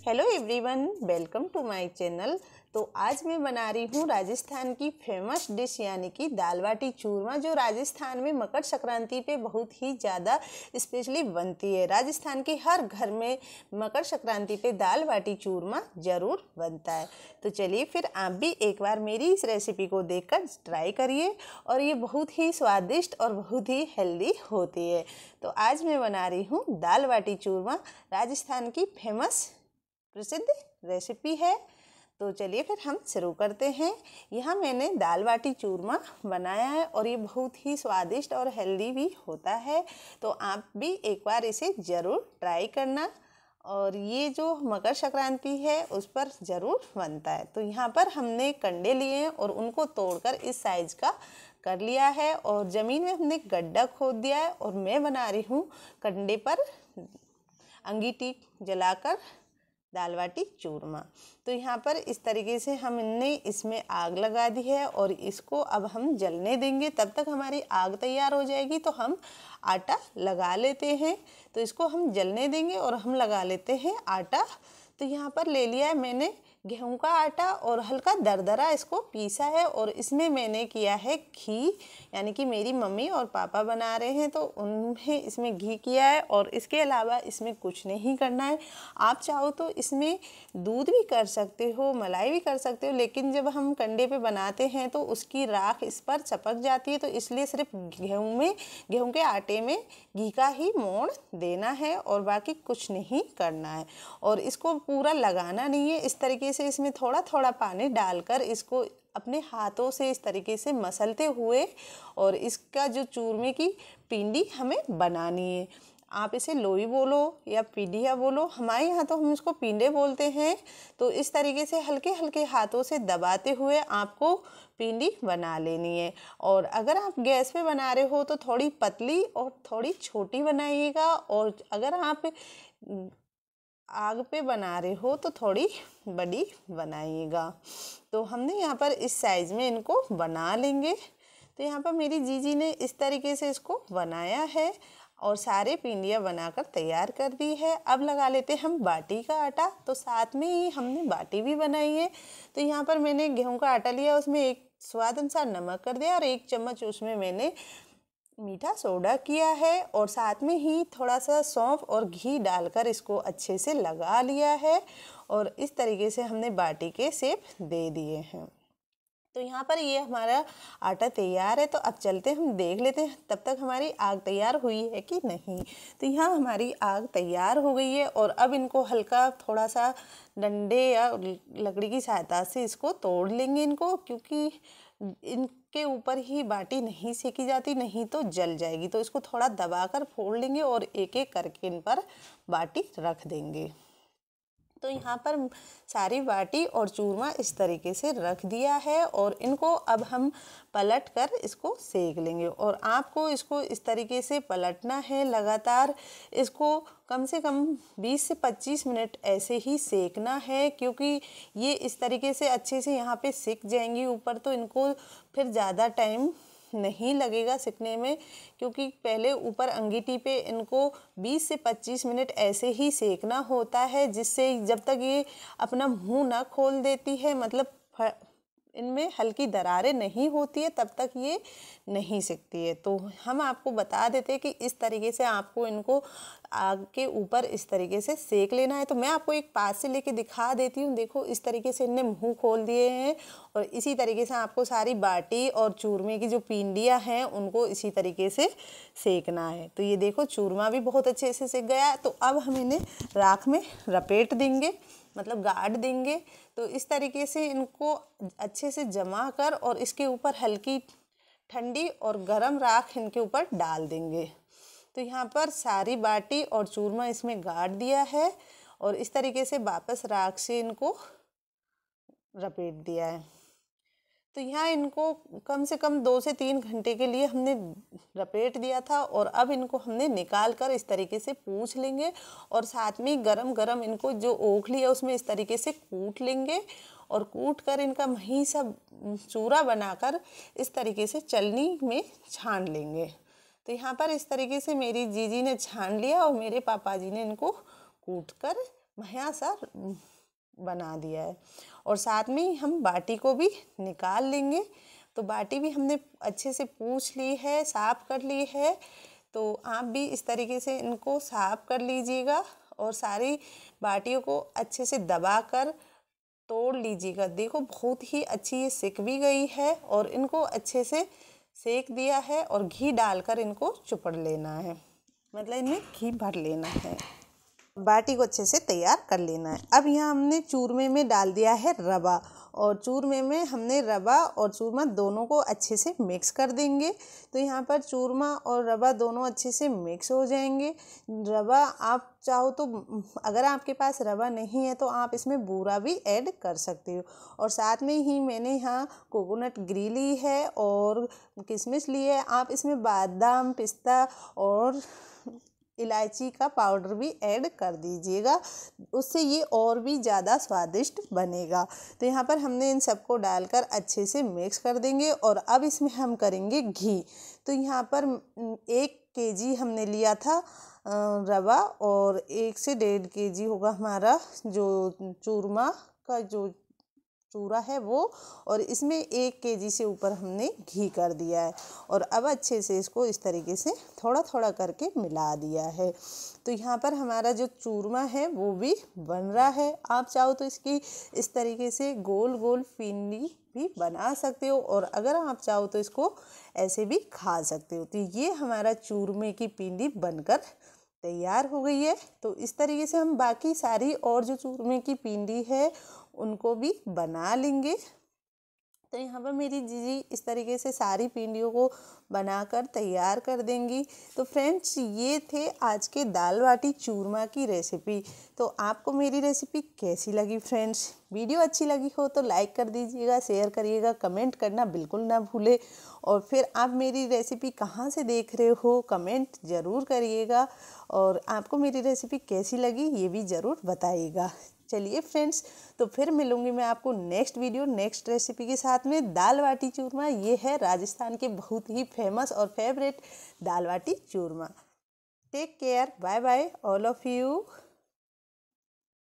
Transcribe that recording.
Hello everyone, welcome to my channel. तो आज मैं बना रही हूँ राजस्थान की फेमस डिश यानी कि दाल बाटी चूरमा, जो राजस्थान में मकर संक्रांति पे बहुत ही ज़्यादा स्पेशली बनती है। राजस्थान के हर घर में मकर संक्रांति पे दाल बाटी चूरमा ज़रूर बनता है। तो चलिए फिर आप भी एक बार मेरी इस रेसिपी को देखकर ट्राई करिए, और ये बहुत ही स्वादिष्ट और बहुत ही हेल्दी होती है। तो आज मैं बना रही हूँ दाल बाटी चूरमा, राजस्थान की फेमस प्रसिद्ध रेसिपी है। तो चलिए फिर हम शुरू करते हैं। यहाँ मैंने दाल बाटी चूरमा बनाया है और ये बहुत ही स्वादिष्ट और हेल्दी भी होता है। तो आप भी एक बार इसे ज़रूर ट्राई करना, और ये जो मकर संक्रांति है उस पर ज़रूर बनता है। तो यहाँ पर हमने कंडे लिए हैं और उनको तोड़कर इस साइज़ का कर लिया है, और ज़मीन में हमने गड्ढा खोद दिया है। और मैं बना रही हूँ कंडे पर अंगीठी जलाकर दाल बाटी चूरमा। तो यहाँ पर इस तरीके से हमने इसमें आग लगा दी है और इसको अब हम जलने देंगे। तब तक हमारी आग तैयार हो जाएगी तो हम आटा लगा लेते हैं। तो इसको हम जलने देंगे और हम लगा लेते हैं आटा। तो यहाँ पर ले लिया है मैंने गेहूं का आटा और हल्का दरदरा इसको पीसा है, और इसमें मैंने किया है घी, यानी कि मेरी मम्मी और पापा बना रहे हैं तो उन्हें इसमें घी किया है। और इसके अलावा इसमें कुछ नहीं करना है। आप चाहो तो इसमें दूध भी कर सकते हो, मलाई भी कर सकते हो, लेकिन जब हम कंडे पे बनाते हैं तो उसकी राख इस पर चपक जाती है। तो इसलिए सिर्फ गेहूं के आटे में घी का ही मोड़ देना है और बाकी कुछ नहीं करना है। और इसको पूरा लगाना नहीं है, इस तरीके से इसमें थोड़ा थोड़ा पानी डालकर इसको अपने हाथों से इस तरीके से मसलते हुए, और इसका जो चूरमे की पिंडी हमें बनानी है। आप इसे लोई बोलो या पीढ़िया बोलो, हमारे यहाँ तो हम इसको पिंडे बोलते हैं। तो इस तरीके से हल्के हल्के हाथों से दबाते हुए आपको पिंडी बना लेनी है। और अगर आप गैस पे बना रहे हो तो थोड़ी पतली और थोड़ी छोटी बनाइएगा, और अगर आप आग पे बना रहे हो तो थोड़ी बड़ी बनाइएगा। तो हमने यहाँ पर इस साइज़ में इनको बना लेंगे। तो यहाँ पर मेरी जीजी ने इस तरीके से इसको बनाया है और सारे पिंडियाँ बनाकर तैयार कर दी है। अब लगा लेते हैं हम बाटी का आटा। तो साथ में ही हमने बाटी भी बनाई है। तो यहाँ पर मैंने गेहूं का आटा लिया, उसमें एक स्वाद अनुसार नमक कर दिया और 1 चम्मच उसमें मैंने मीठा सोडा किया है, और साथ में ही थोड़ा सा सौंफ और घी डालकर इसको अच्छे से लगा लिया है। और इस तरीके से हमने बाटी के शेप दे दिए हैं। तो यहाँ पर ये हमारा आटा तैयार है। तो अब चलते हम देख लेते हैं तब तक हमारी आग तैयार हुई है कि नहीं। तो यहाँ हमारी आग तैयार हो गई है, और अब इनको हल्का थोड़ा सा डंडे या लकड़ी की सहायता से इसको तोड़ लेंगे इनको, क्योंकि इनके ऊपर ही बाटी नहीं सेकी जाती, नहीं तो जल जाएगी। तो इसको थोड़ा दबाकर फोड़ लेंगे और एक एक करके इन पर बाटी रख देंगे। तो यहाँ पर सारी बाटी और चूरमा इस तरीके से रख दिया है, और इनको अब हम पलट कर इसको सेक लेंगे। और आपको इसको इस तरीके से पलटना है लगातार। इसको कम से कम 20 से 25 मिनट ऐसे ही सेकना है, क्योंकि ये इस तरीके से अच्छे से यहाँ पे सिक जाएंगी ऊपर। तो इनको फिर ज़्यादा टाइम नहीं लगेगा सिकने में, क्योंकि पहले ऊपर अंगीठी पे इनको 20 से 25 मिनट ऐसे ही सेकना होता है, जिससे जब तक ये अपना मुंह ना खोल देती है, मतलब इनमें हल्की दरारें नहीं होती है, तब तक ये नहीं सिकती है। तो हम आपको बता देते हैं कि इस तरीके से आपको इनको आग के ऊपर इस तरीके से सेक लेना है। तो मैं आपको एक पास से लेके दिखा देती हूँ। देखो इस तरीके से इनने मुंह खोल दिए हैं, और इसी तरीके से आपको सारी बाटी और चूरमे की जो पिंडियाँ हैं उनको इसी तरीके से सेकना है। तो ये देखो चूरमा भी बहुत अच्छे से सिक गया है। तो अब हम इन्हें राख में लपेट देंगे, मतलब गाड़ देंगे। तो इस तरीके से इनको अच्छे से जमा कर, और इसके ऊपर हल्की ठंडी और गरम राख इनके ऊपर डाल देंगे। तो यहाँ पर सारी बाटी और चूरमा इसमें गाड़ दिया है, और इस तरीके से वापस राख से इनको लपेट दिया है। तो यहाँ इनको कम से कम 2 से 3 घंटे के लिए हमने लपेट दिया था, और अब इनको हमने निकाल कर इस तरीके से पूछ लेंगे, और साथ में गरम गरम इनको जो ओखली है उसमें इस तरीके से कूट लेंगे, और कूट कर इनका महीन सा चूरा बनाकर इस तरीके से चलनी में छान लेंगे। तो यहाँ पर इस तरीके से मेरी जीजी ने छान लिया, और मेरे पापा जी ने इनको कूट कर महया सा बना दिया है। और साथ में ही हम बाटी को भी निकाल लेंगे। तो बाटी भी हमने अच्छे से पूछ ली है, साफ़ कर ली है। तो आप भी इस तरीके से इनको साफ़ कर लीजिएगा और सारी बाटियों को अच्छे से दबाकर तोड़ लीजिएगा। देखो बहुत ही अच्छी ये सिक भी गई है और इनको अच्छे से सेक दिया है और घी डालकर इनको चुपड़ लेना है, मतलब इनमें घी भर लेना है। बाटी को अच्छे से तैयार कर लेना है। अब यहाँ हमने चूरमे में डाल दिया है रवा और चूरमे में हमने रवा और चूरमा दोनों को अच्छे से मिक्स कर देंगे। तो यहाँ पर चूरमा और रवा दोनों अच्छे से मिक्स हो जाएंगे। रवा आप चाहो तो, अगर आपके पास रवा नहीं है तो आप इसमें बूरा भी ऐड कर सकते हो। और साथ में ही मैंने यहाँ कोकोनट गिरी ली है और किशमिश ली है। आप इसमें बादाम, पिस्ता और इलायची का पाउडर भी ऐड कर दीजिएगा, उससे ये और भी ज़्यादा स्वादिष्ट बनेगा। तो यहाँ पर हमने इन सबको डालकर अच्छे से मिक्स कर देंगे और अब इसमें हम करेंगे घी। तो यहाँ पर 1 केजी हमने लिया था रवा और 1 से 1.5 केजी होगा हमारा जो चूरमा का जो चूरा है वो, और इसमें 1 केजी से ऊपर हमने घी कर दिया है। और अब अच्छे से इसको इस तरीके से थोड़ा थोड़ा करके मिला दिया है। तो यहाँ पर हमारा जो चूरमा है वो भी बन रहा है। आप चाहो तो इसकी इस तरीके से गोल गोल पिंडी भी बना सकते हो और अगर आप चाहो तो इसको ऐसे भी खा सकते हो। तो ये हमारा चूरमे की पिंडी बनकर तैयार हो गई है। तो इस तरीके से हम बाकी सारी और जो चूरमे की पिंडी है उनको भी बना लेंगे। तो यहाँ पर मेरी जीजी इस तरीके से सारी पिंडियों को बनाकर तैयार कर देंगी। तो फ्रेंड्स, ये थे आज के दाल बाटी चूरमा की रेसिपी। तो आपको मेरी रेसिपी कैसी लगी फ्रेंड्स? वीडियो अच्छी लगी हो तो लाइक कर दीजिएगा, शेयर करिएगा, कमेंट करना बिल्कुल ना भूले। और फिर आप मेरी रेसिपी कहाँ से देख रहे हो कमेंट ज़रूर करिएगा और आपको मेरी रेसिपी कैसी लगी ये भी ज़रूर बताइएगा। चलिए फ्रेंड्स, तो फिर मिलूंगी मैं आपको नेक्स्ट वीडियो नेक्स्ट रेसिपी के साथ में। दाल बाटी चूरमा, ये है राजस्थान के बहुत ही फेमस और favourite dal baati churma. Take care, bye bye all of you.